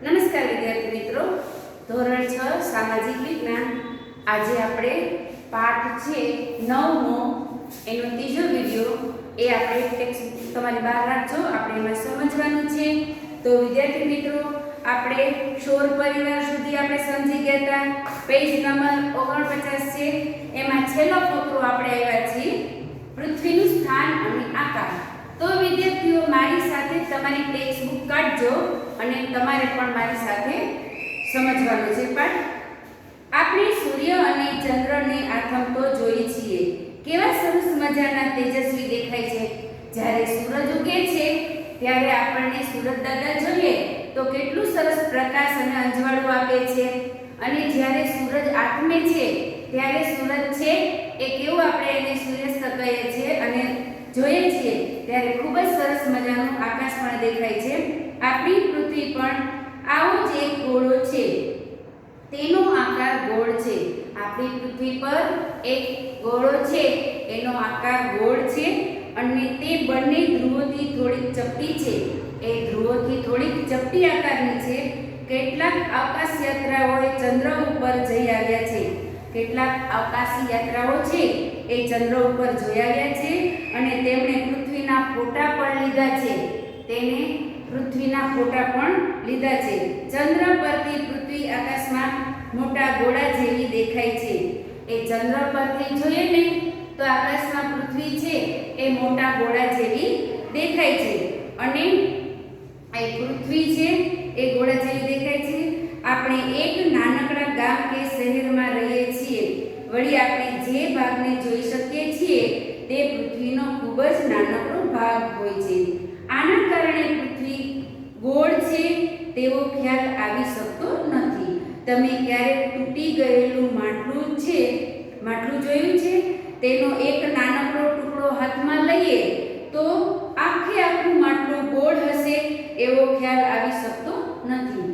નમસ્કાર વિદ્યાર્થી મિત્રો, ધોરણ 6 સામાજિક વિજ્ઞાન. આજે આપણે પાઠ છે 9 નો એનો ત્રીજો વિડિયો એ આપણે ટેક્સ્ટ તમારી બહાર રાખજો, આપણે એમાં સમજવાનું છે. તો વિદ્યાર્થી મિત્રો, આપણે શોર પરિવાર સુધી આપણે સમજી ગયા હતા. પેજ નંબર 49 છે, એમાં છેલ્લો ફકરો આપણે આવ્યા છીએ પૃથ્વીનું સ્થાન અને આકાર. તો વિદ્યાર્થીઓ, મારી સાથે તમારી ટેક્સ્ટ બુક કાઢજો અને તમારે પણ મારી સાથે સમજવાનું છે પાઠ. આપણે સૂર્ય અને ચંદ્રને આથમતો જોઈએ છીએ. કેવા સરસ મજાના તેજસ્વી દેખાય છે. જ્યારે સૂરજ ઉગે છે ત્યારે આપણને સૂરજ દાદા જોઈએ તો કેટલું સરસ પ્રકાશ અને અંજવાળું આપે છે, અને જ્યારે સૂરજ આથમે છે ત્યારે સૂરજ છે એ કેવું આપણે એને સૂર્યાસ્ત કહીએ છીએ અને જોઈએ છીએ ત્યારે ખૂબ જ સરસ મજાનું આકાશ પણ દેખાય છે. આપણી પૃથ્વી પણ આવો જ એક ગોળો છે, તેનો આકાર ગોળ છે. આપણી પૃથ્વી પર એક ગોળો છે, એનો આકાર ગોળ છે, અને તે બંને ધ્રુવોથી થોડીક ચપટી છે. એ ધ્રુવોથી થોડીક ચપટી આકારની છે. કેટલાક અવકાશ યાત્રાઓએ ચંદ્ર ઉપર જઈ આવ્યા છે. કેટલાક અવકાશી યાત્રાઓ છે એ ચંદ્ર ઉપર જોઈ આવ્યા છે અને તેમણે પૃથ્વીના ફોટા પણ લીધા છે. તેને પૃથ્વીના ફોટા પણ લીધા છે. ચંદ્ર પરથી પૃથ્વી આકાશમાં મોટા ગોળા જેવી દેખાય છે. એ ચંદ્ર પરથી જોઈએ ને તો આકાશમાં પૃથ્વી છે એ મોટા ગોળા જેવી દેખાય છે, અને એ પૃથ્વી છે એ ગોળા જેવી દેખાય છે. આપણે એક નાનકડા ગામ કે શહેરમાં રહીએ છીએ. વળી આપણે જે ભાગને જોઈ શકીએ છીએ તે પૃથ્વીનો ખૂબ જ નાનકડો ભાગ હોય છે. આના કારણે પૃથ્વી ગોળ છે તેવો ખ્યાલ આવી શકતો નથી. તમે ક્યારેક તૂટી ગયેલું માટલું જોયું છે? તેનો એક નાનકડો ટુકડો હાથમાં લઈએ તો આખું માટલું ગોળ હશે એવો ખ્યાલ આવી શકતો નથી.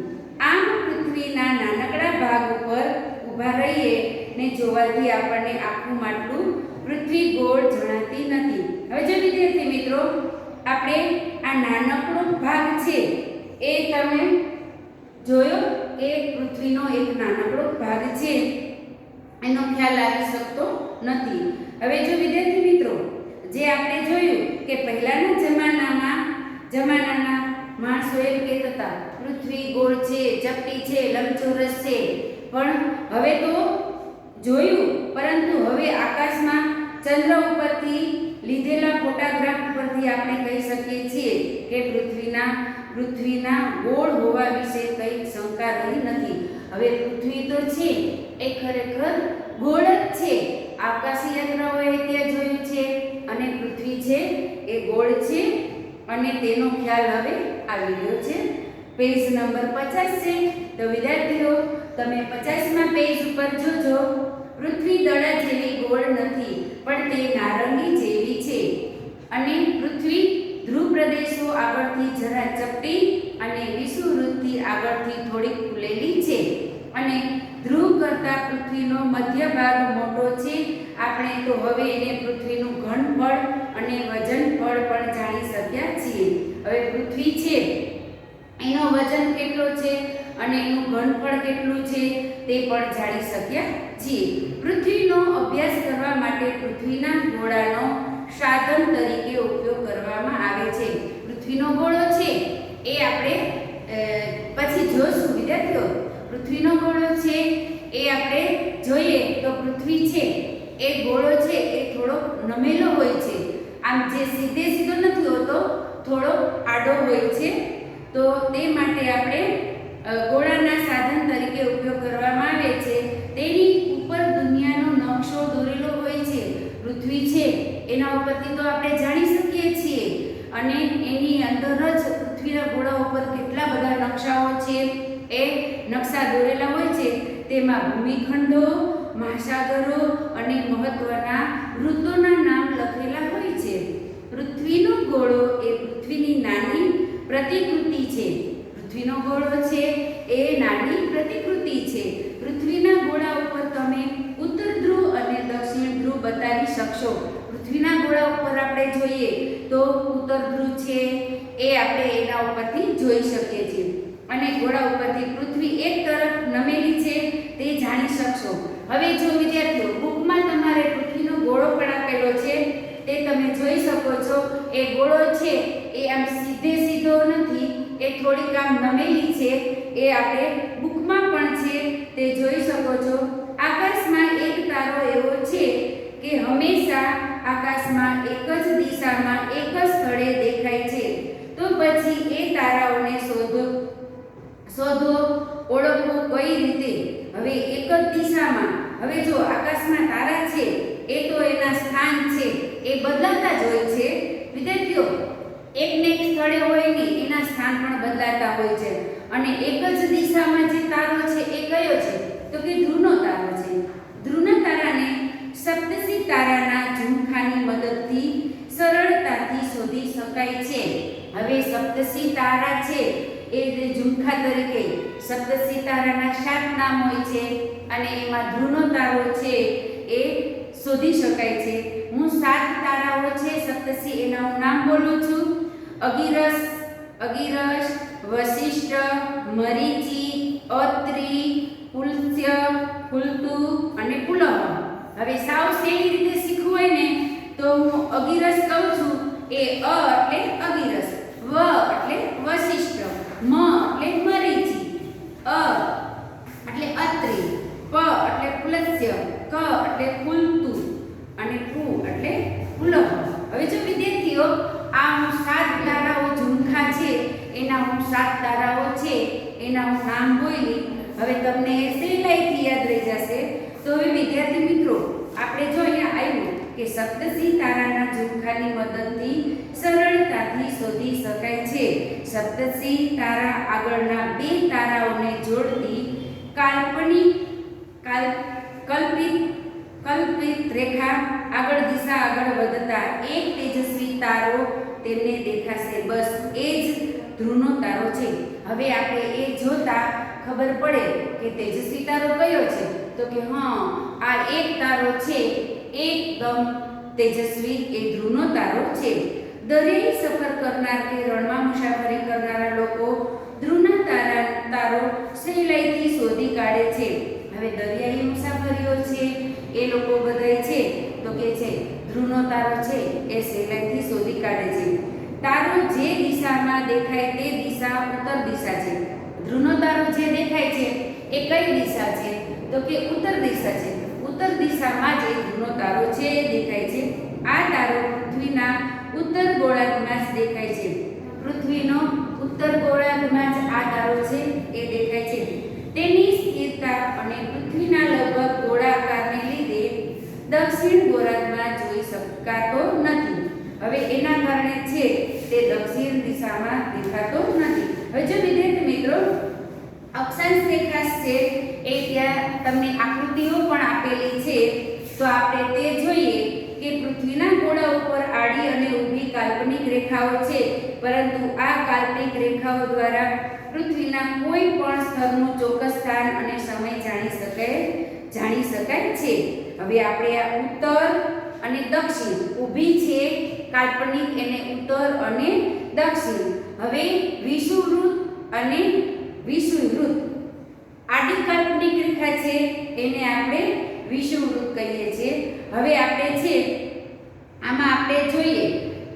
આમ પૃથ્વીના નાનકડા ભાગ ઉપર ઊભા રહીએ ને જોવાથી આપણને આખું માટલું પૃથ્વી ગોળ જણાતી નથી. હવે જો વિદ્યાર્થી મિત્રો, આપણે આ નાનકડો ભાગ છે એ તમે જોયો કે પૃથ્વીનો એક નાનકડો ભાગ છે, એનો ખ્યાલ આવી શકતો નથી. હવે જો વિદ્યાર્થી મિત્રો, જે આપણે જોયું કે પહેલાના જમાનાના માણસો એમ કહેતા હતા પૃથ્વી ગોળ છે, ચપટી છે, લંબચોરસ છે, પણ હવે તો જોયું, પરંતુ હવે આકાશમાં ચંદ્ર ઉપરથી લીધેલા ફોટોગ્રાફ પરથી આપણે કહી શકીએ છીએ કે પૃથ્વીના ગોળ હોવા વિશે કંઈ શંકા રહી નથી. હવે પૃથ્વી તો છે એ ખરેખર ગોળ જ છે. આકાશી યાત્રાઓએ ત્યાં જોયું છે અને પૃથ્વી છે એ ગોળ છે, અને તેનો ખ્યાલ હવે આવી રહ્યો છે. પેજ નંબર 50 છે. તો વિદ્યાર્થીઓ, તમે 50મા પેજ ઉપર જોજો. પૃથ્વી દડા જેવી ગોળ નથી, પણ તે નારંગી જેવી છે, અને પૃથ્વી ધ્રુવ પ્રદેશો આગળથી જરા ચપટી અને વિષુવવૃત્તથી આગળથી થોડીક ફૂલેલી છે, અને ધ્રુવ કરતાં પૃથ્વીનો મધ્ય ભાગ મોટો છે. આપણે તો હવે એને પૃથ્વીનું ઘનફળ અને વજનફળ પણ જાણી શક્યા છીએ. હવે પૃથ્વી છે એનો વજન કેટલો છે અને એનું ઘનફળ કેટલું છે તે પણ જાણી શક્યા છીએ. પૃથ્વીનો અભ્યાસ કરવા માટે પૃથ્વીના ગોળાનો સાધન તરીકે ઉપયોગ કરવામાં આવે છે. પૃથ્વીનો ગોળો છે એ આપણે પછી જોશું વિદ્યાર્થીઓ. પૃથ્વીનો ગોળો છે એ આપણે જોઈએ તો પૃથ્વી છે એ ગોળો છે એ થોડો નમેલો હોય છે. આમ જે સીધો નથી હોતો, થોડો આડો હોય છે. તો તે માટે આપણે ગોળાના સાધન તરીકે ઉપયોગ કરવામાં આવે છે. તેની ઉપર દુનિયાનો નકશો દોરેલો હોય છે. પૃથ્વી છે એના ઉપરથી તો આપણે જાણી શકીએ છીએ, અને એની અંદર જ પૃથ્વીના ગોળા ઉપર કેટલા બધા નકશાઓ છે એ નકશા દોરેલા હોય છે. તેમાં ભૂમિખંડો, મહાસાગરો અને મહત્વના ઋતુના નામ લખેલા હોય છે. પૃથ્વીનો ગોળો એ પૃથ્વીની નાની પ્રતિકૃતિ છે. પૃથ્વીનો ગોળો છે એ નાની પ્રતિકૃતિ છે. પૃથ્વીના ગોળા ઉપર તમે ઉત્તર ધ્રુવ અને દક્ષિણ ધ્રુવ બતાવી શકશો. પૃથ્વીના ગોળા ઉપર આપણે જોઈએ તો ઉત્તર ધ્રુવ છે એ આપણે એના ઉપરથી જોઈ શકીએ છીએ. અને ગોળા ઉપરથી પૃથ્વી એક તરફ નમેલી છે તે જાણી શકશો. હવે જો વિદ્યાર્થીઓ બુકમાં તમારે પૃથ્વીનો ગોળો પણ આપેલો છે તે તમે જોઈ શકો છો. એ ગોળો છે એ આમ સીધો નથી, એ થોડીક આમ નમેલી છે. એ આપણે બુકમાં પણ છે તે જોઈ શકો છો. આકાશમાં એક તારો એવો છે કે હંમેશા આકાશમાં એક જ દિશામાં એક જ સ્થળે દેખાય છે. તો પછી એ તારાઓને શોધો, ઓળખો કઈ રીતે? હવે એક જ દિશામાં, હવે જો આકાશમાં તારા છે એ તો એના સ્થાન છે એ બદલાતા જ હોય છે વિદ્યાર્થીઓ. એકને એક સ્થળે હોય ને એના સ્થાન પણ બદલાતા હોય છે. અને એક જ દિશામાં જે તારો છે એ કયો છે? તો કે ધ્રુવનો તારો છે. ધ્રુવના તારાને સપ્તર્ષિ તારાના ઝુમખાની મદદથી સરળતાથી શોધી શકાય છે. હવે સપ્તર્ષિ તારા છે એ ઝુમખા તરીકે સપ્તર્ષિ તારાના 7 નામ હોય છે અને એમાં ધ્રુવનો તારો છે એ શોધી શકાય છે. હું 7 તારાઓ છે સપ્તર્ષિ, એના હું નામ બોલું છું. અગિરસ, વશિષ્ઠ, મરીચી, અત્રિ, પુલસ્ત્ય, પુલતુ અને પુલહ. હવે સાવ સહેલી રીતે શીખવું હોય ને તો હું અગિરસ કહું છું. એ એટલે અગિરસ, વ એટલે વશિષ્ઠ, મ એટલે મરીચી, અ એટલે અત્રિ, પ એટલે પુલસ્ત્ય, ક એટલે પુલતુ અને પુ એટલે પુલહ. હવે જો વિદ્યાર્થીઓ આ હું 7 તારાઓ ઝુમખા છે એના હું 7 તારાઓ છે એના હું નામ બોલી. હવે તમને સહેલાઈથી યાદ રહી જશે. તો હવે વિદ્યાર્થી મિત્રો આપણે જો અહીંયા આવ્યું કે સપ્તર્ષિ તારાના ઝુમખાની મદદથી સરળતાથી શોધી શકાય છે. સપ્તર્ષિ તારા આગળના 2 તારાઓને જોડતી કલ્પિત રેખા આગળ દિશા આગળ વધતા એક તેજસ્વી તારો તેમને દેખાશે. બસ એ જ ધ્રુવનો તારો છે. હવે આપણે એ જોતા ખબર પડે કે તેજસ્વી તારો કયો છે? તો કે આ એક તારો છે એકદમ તેજસ્વી, એ ધ્રુવનો તારો છે. દરિયાઈ સફર કરનાર કે રણમાં મુસાફરી કરનારા લોકો ધ્રુવના તારો સહેલાઈથી શોધી કાઢે છે. હવે દરિયાઈ મુસાફરીઓ છે એ લોકો બધાય છે તો કે છે ધ્રુવનો તારો છે એ સહેલાઈથી શોધી કાઢે છે. તારો જે દિશામાં દેખાય તે દિશા ઉત્તર દિશા છે. ધ્રુવનો તારો જે દેખાય છે એ કઈ દિશા છે? તો કે ઉત્તર દિશા છે. ઉત્તર દિશામાં જે ધ્રુવનો તારો છે એ દેખાય છે. આ તારો પૃથ્વીના ઉત્તર ગોળાર્ધમાં જ દેખાય છે. પૃથ્વીનો ઉત્તર ગોળાર્ધમાં જ આ તારો છે એ દેખાય છે. તેની સ્થિરતા અને પૃથ્વીના લગભગ ગોળાકારને લીધે દક્ષિણ ગોળાર્ધમાં જોઈ શકાતો નથી. હવે એના કારણે છે તે દક્ષિણ દિશામાં દેખાતો નથી. હવે જો વિદ્યાર્થી મિત્રો અક્ષાંશ રેખા છે એ ત્યાં તમને આકૃતિઓ પણ આપેલી છે તો આપણે તે જોઈએ કે પૃથ્વીના ગોળા ઉપર આડી અને ઊભી કાલ્પનિક રેખાઓ છે, પરંતુ આ કાલ્પનિક રેખાઓ દ્વારા પૃથ્વીના કોઈ પણ સ્તરનું ચોક્કસ સ્થાન અને સમય જાણી શકાય છે. હવે આપણે આ ઉત્તર અને દક્ષિણ ઊભી છે કાલ્પનિક, એને ઉત્તર અને દક્ષિણ. હવે વિષુવવૃત્ત અને વિષુવવૃત્ત આડી કાલ્પનિક રેખા છે એને આપણે વિષુવવૃત્ત કહીએ છીએ. હવે આપણે છે આમાં આપણે જોઈએ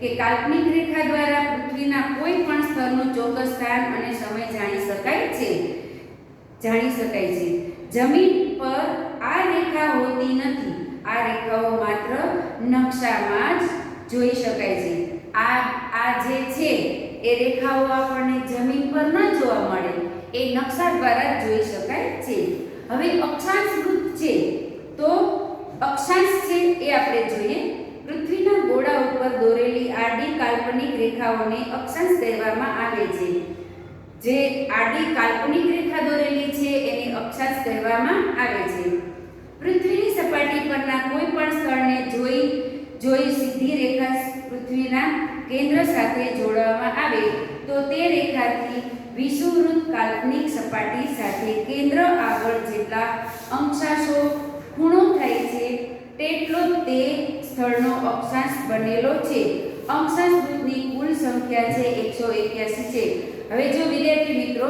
કે કાલ્પનિક રેખા દ્વારા પૃથ્વીના કોઈ પણ સ્તરનું ચોક્કસ સ્થાન અને સમય જાણી શકાય છે. જમીન પર આ રેખા હોતી નથી. આ રેખાઓ માત્ર નકશામાં જ જોઈ શકાય છે. આ જે છે એ રેખાઓ આપણને જમીન પર ન જોવા મળે, એ નકશા દ્વારા જોઈ શકાય છે. હવે અક્ષાંશ વૃત્ત છે તો અક્ષાંશ છે એ આપણે જોઈએ. પૃથ્વીના ગોળા ઉપર દોરેલી આડી કાલ્પનિક રેખાઓને અક્ષાંશ કહેવામાં આવે છે. જે આડી કાલ્પનિક રેખા દોરેલી છે એને અક્ષાંશ કહેવામાં આવે છે. પૃથ્વીની સપાટી પરના કોઈ પણ સ્થળને જોઈ સીધી રેખા પૃથ્વીના કેન્દ્ર સાથે જોડવામાં આવે તો તે રેખાથી વિષુવવૃત્ત કાલ્પનિક સપાટી સાથે કેન્દ્ર આગળ જેટલા અંશાંશો ખૂણો થાય છે તેટલો તે સ્થળનો અક્ષાંશ બનેલો છે. અક્ષાંશ વૃત્તની કુલ સંખ્યા છે 181 છે. હવે જો વિદ્યાર્થી મિત્રો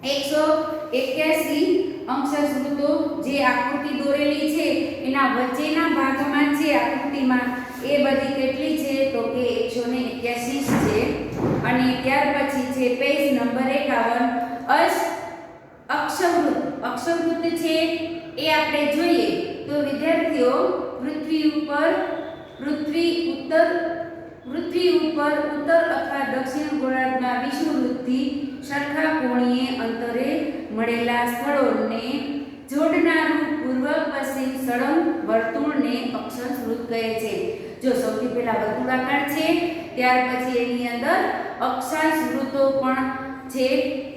181 અંશસ વૃત્તો જે આકૃતિ દોરેલી છે એના વચ્ચેના ભાગમાં છે આકૃતિમાં એ બધી કેટલી છે તો કે 181 છે. અને ત્યાર પછી છે પેજ નંબર 51 અક્ષવૃત્ત છે એ આપણે જોઈએ તો વિદ્યાર્થીઓ પૃથ્વી ઉપર ઉત્તર અથવા દક્ષિણ ગોળાર્ધમાં વિષુવવૃત્તથી સરખા કોણીય અંતરે મળેલા સ્થળોને જોડનારું પૂર્વ પશ્ચિમ સળંગ વર્તુળને અક્ષાંશ વૃત્ત કહે છે. જો સૌથી પહેલા વર્તુળાકાર છે ત્યાર પછી એની અંદર અક્ષાંશ વૃત્તો પણ છે.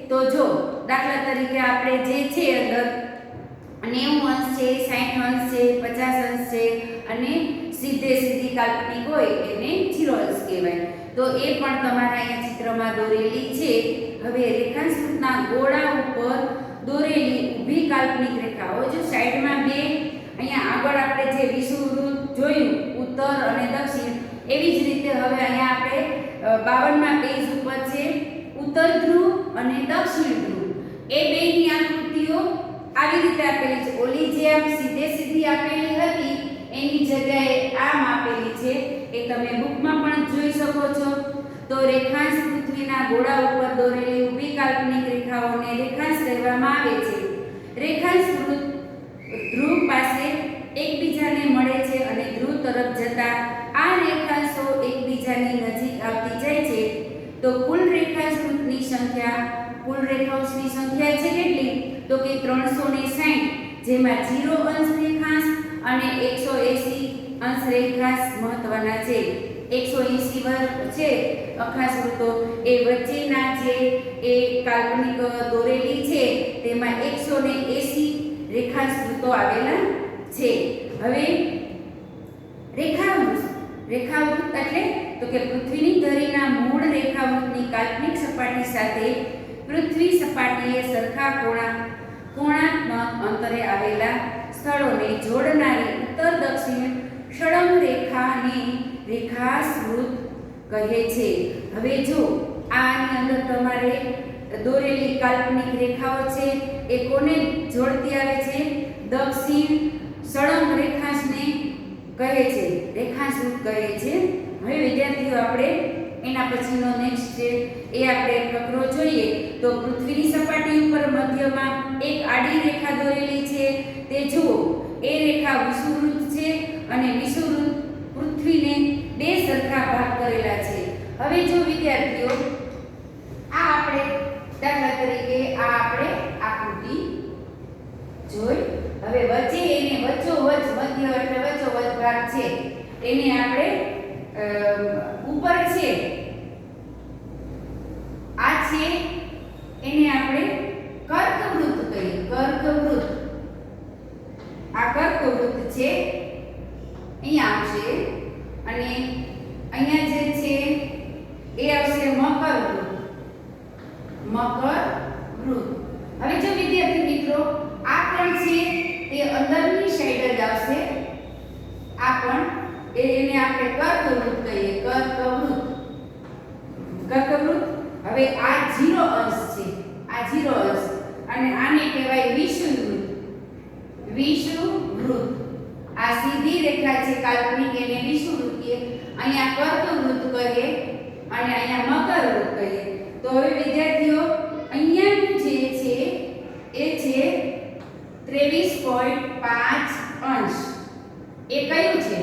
તો જો દાખલા તરીકે આપણે જે છે અંદર 90 અંશ છે, 60 અંશ છે, 50 અંશ છે અને સીધી કાલ્પનિક હોય એને 0 અંશ કહેવાય. તો એ પણ તમારા અહીંયા ચિત્રમાં દોરેલી છે. હવે રેખાંશ વૃત્તના ગોળા ઉપર દોરેલી ઊભી કાલ્પનિક રેખાઓ જો સાઈડમાં બે અહીંયા આગળ આપણે જે વિષુવવૃત્ત જોયું ઉત્તર અને દક્ષિણ એવી જ રીતે હવે અહીંયા આપણે 52મા પેજ ઉપર છે ઉત્તર ધ્રુવ અને દક્ષિણ ધ્રુવ એ બેની આકૃતિઓ આવી રીતે આપેલી છે. ઓલી જે આમ સીધી આપેલી હતી એની જગ્યાએ આમ આપેલી છે એ તમે બુકમાં પણ જોઈ શકો છો. તો રેખાંશ પૃથ્વીના ગોળા ઉપર દોરેલી ઊભી કાલ્પનિક રેખાઓને રેખાંશ કહેવામાં આવે છે. રેખાંશ ધ્રુવ પાસે એકબીજાને મળે છે અને ધ્રુવ તરફ જતા આ રેખાંશો એકબીજાની નજીક આવતી જાય છે. તો કુલ રેખાંશની સંખ્યા છે કેટલી તો કે 360 જેમાં 0 અંશ રેખાંશ અને 180 અંશ રેખાંશ મહત્વના છે. 180 છે અખાંશ વૃત્તો એ વચ્ચેના જે એ કાલ્પનિક દોરેલી છે તેમાં 180 રેખાંશ વૃત્તો આવેલા છે. હવે રેખાવૃત્ત એટલે તો કે પૃથ્વીની ધરીના મૂળ રેખાવૃત્તની કાલ્પનિક સપાટી સાથે પૃથ્વી સપાટીએ સરખા કોણાત્મક અંતરે આવેલા સ્થળોને જોડનારી ઉત્તર દક્ષિણ સળંગ રેખાને રેખાંશ વૃત્ત કહે છે. હવે જો આની અંદર તમારે દોરેલી કાલ્પનિક રેખાઓ છે એ કોને જોડતી આવે છે? દક્ષિણ સળંગ રેખાંશને કહે છે, રેખાંશ વૃત્ત કહે છે. હવે વિદ્યાર્થીઓ આપણે એના પછીનો નેક્સ્ટ છે એ આપણે ફકરો જોઈએ તો પૃથ્વીની સપાટી ઉપર મધ્યમાં એક આડી રેખા દોરેલી છે તે જુઓ. એ રેખા વિષુવવૃત્ત છે અને વિષુવવૃત્ત પૃથ્વીને બે સરખા ભાગ કરેલા છે. હવે જો વિદ્યાર્થીઓ આ આપણે દાખલા તરીકે આ આપણે આકૃતિ જોઈ. હવે વચ્ચે એને વચ્ચોવચ મધ્ય એટલે વચ્ચોવચ ભાગ છે એને આપણે ઉપર છે આ છે એને આપણે કર્કવૃત્ત કહીએ. કર્કવૃત્ત આ કર્કવૃત્ત છે અહીંયા આવશે અને અહીંયા જે છે એ આવશે મકરવૃત્ત. મકરવૃત્ત. હવે જો વિદ્યાર્થી મિત્રો આ પણ છે તે અંદરની સાઈડ જ આવશે. આ પણ એને આપણે કર્કવૃત્ત કહીએ. કર્કવૃત્ત. હવે આ 0 અંશ છે, આ 0 અંશ અને આને કહેવાય વિષુવવૃત્ત. વિષુવવૃત્ત આ સીધી રેખા છે કાલ્પનિક એને વિષુવવૃત્ત કહીએ. અહીંયા કર્કવૃત્ત કહીએ અને અહીંયા મકરવૃત્ત કહીએ. તો હવે વિદ્યાર્થીઓ અહીંયાનું જે છે એ છે 23.5 અંશ. એ કયું છે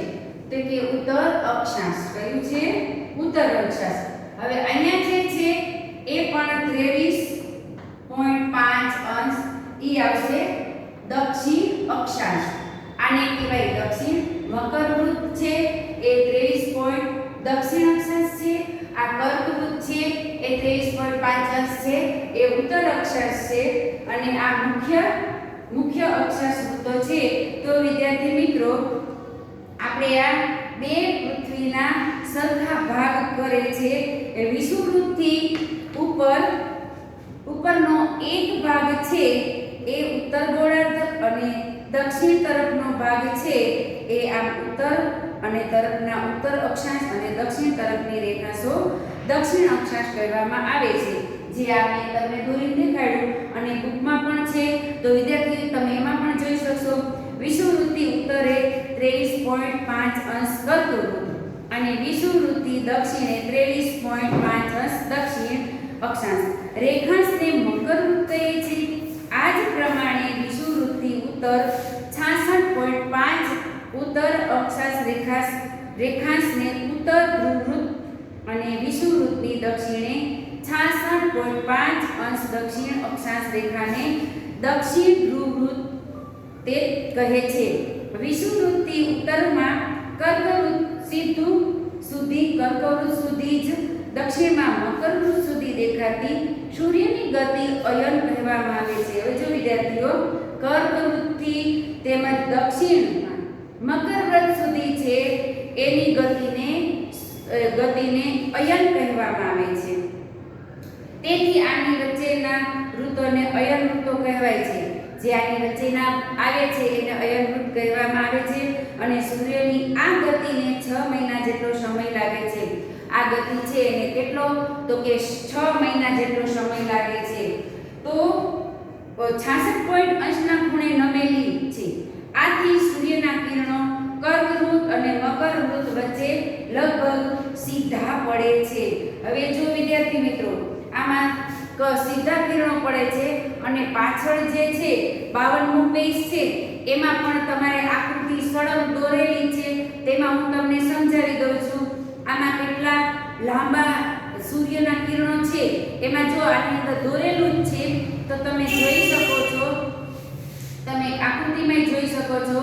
તો કે ઉત્તર અક્ષાંશ. કયું છે? ઉત્તર અક્ષાંશ. હવે અહીંયા જે છે એ પણ 23.5 અંશ ઈ આવશે દક્ષિણ અક્ષાંશ. આને કહેવાય દક્ષિણ. મકરવૃત્ત છે એ 23. દક્ષિણ અક્ષાંશ છે. આ કર્કવૃત્ત છે એ 23.5 અંશ છે એ ઉત્તર અક્ષાંશ છે અને આ મુખ્ય અક્ષાંશ વૃત્તો છે. તો વિદ્યાર્થી મિત્રો આપણે આ બે પૃથ્વીના સરખા ભાગ કરે છે. એ વિષુવવૃત્તથી ઉપરનો એક ભાગ છે એ ઉત્તર ગોળાર્ધ અને દક્ષિણ તરફનો ભાગ છે એ આમ ઉત્તર અને તરફના ઉત્તર અક્ષાંશ અને દક્ષિણ તરફની રેખાંશો દક્ષિણ અક્ષાંશ કહેવામાં આવે છે. જે આપણે તમને દોરીને દેખાડ્યું અંશ કર્કવૃત અને વિષુવવૃત્તિ દક્ષિણે 23.5 અંશ દક્ષિણ અક્ષાંશ. રેખાંશને મકરવૃત્ત કહે છે. આ જ પ્રમાણે વિષુવવૃત્તિ ઉત્તર 66.5 ઉત્તર અક્ષાંશ રેખાંશને ઉત્તર ધ્રુવવૃત્ત અને વિષુવવૃત્તની દક્ષિણે 66.5 અંશ દક્ષિણ અક્ષાંશ રેખાને દક્ષિણ ધ્રુવવૃત્ત તે કહે છે. વિષુવવૃત્તિ ઉત્તરમાં કર્કવૃત્ત સુધી જ દક્ષિણમાં મકરવૃત્ત સુધી દેખાતી સૂર્યની ગતિ અયન કહેવામાં આવે છે. હવે જો વિદ્યાર્થીઓ કર્કવૃત્તથી તેમજ દક્ષિણમાં મકરવૃત્ત સુધી છે એની ગતિને અયન કહેવામાં આવે છે. તેથી આની વચ્ચેના વૃત્તોને અયન વૃત્તો કહેવાય છે. જે આની વચ્ચેના આવે છે એને અયન વૃત્ત કહેવામાં આવે છે. અને સૂર્યની આ ગતિને 6 મહિના જેટલો સમય લાગે છે. આ ગતિ છે એને કેટલો તો કે 6 મહિના જેટલો સમય લાગે છે. તો 66 અંશના ખૂણે નમેલી છે. આથી સૂર્યના કિરણો કર્કવૃત્ત અને મકરવૃત્ત વચ્ચે લગભગ સીધા પડે છે. હવે જો વિદ્યાર્થી મિત્રો આમાં સીધા કિરણો પડે છે અને પાછળ જે છે 52મું પેજ છે એમાં પણ તમારે આકૃતિ સળંગ દોરેલી છે. તેમાં હું તમને સમજાવી દઉં છું. આમાં કેટલા લાંબા સૂર્યના કિરણો છે એમાં જો આની અંદર દોરેલું જ છે તો તમે જોઈ શકો છો. તમે આકૃતિમાં જોઈ શકો છો.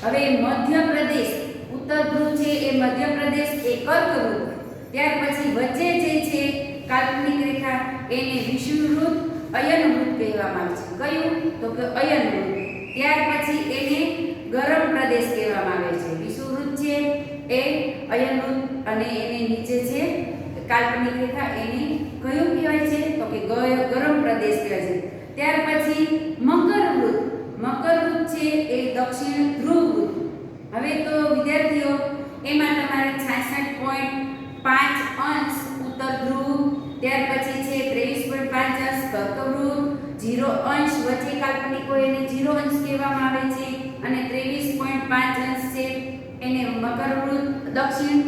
હવે મધ્યપ્રદેશ ઉત્તર ધ્રુવ છે એ મધ્યપ્રદેશ એ કર્કવૃત્ત. ત્યાર પછી વચ્ચે જે છે કાલ્પનિક રેખા એને વિષુવવૃત્ત અયનવૃત્ત કહેવામાં આવે છે. કયું તો કે અયનવૃત્ત. ત્યાર પછી એને ગરમ પ્રદેશ કહેવામાં આવે છે. વિષુવવૃત્ત છે એ અયનવૃત્ત અને એની નીચે છે કાલ્પનિક રેખા એને કયું કહેવાય છે તો કે ગરમ પ્રદેશ કહેવાય છે. ત્યાર પછી મકરવૃત્ત છે એ દક્ષિણ ધ્રુવવૃત્ત. હવે તો વિદ્યાર્થીઓ એમાં તમારે 66.5 અંશ ઉત્તર ધ્રુવ, ત્યાર પછી છે 23.5 અંશ કર્કવૃત્ત, 0 અંશ વચ્ચે કાલ્પનિક હોય એને 0 અંશ કહેવામાં આવે છે અને 23.5 અંશ છે એને મકરવૃત્ત દક્ષિણ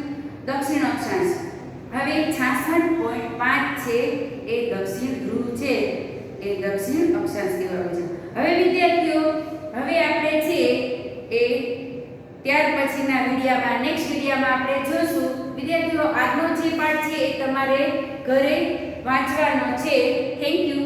અક્ષાંશ. હવે 66.5 છે એ દક્ષિણ ધ્રુવ છે એ દક્ષિણ અક્ષાંશ કહેવામાં આવે છે. હવે વિદ્યાર્થીઓ હવે આપણે છે એ ત્યાર પછીના વિડિયોમાં નેક્સ્ટ વિડિયોમાં આપણે જોશું. વિદ્યાર્થીઓ આજનો જે પાઠ છે એ તમારે ઘરે વાંચવાનો છે. Thank you.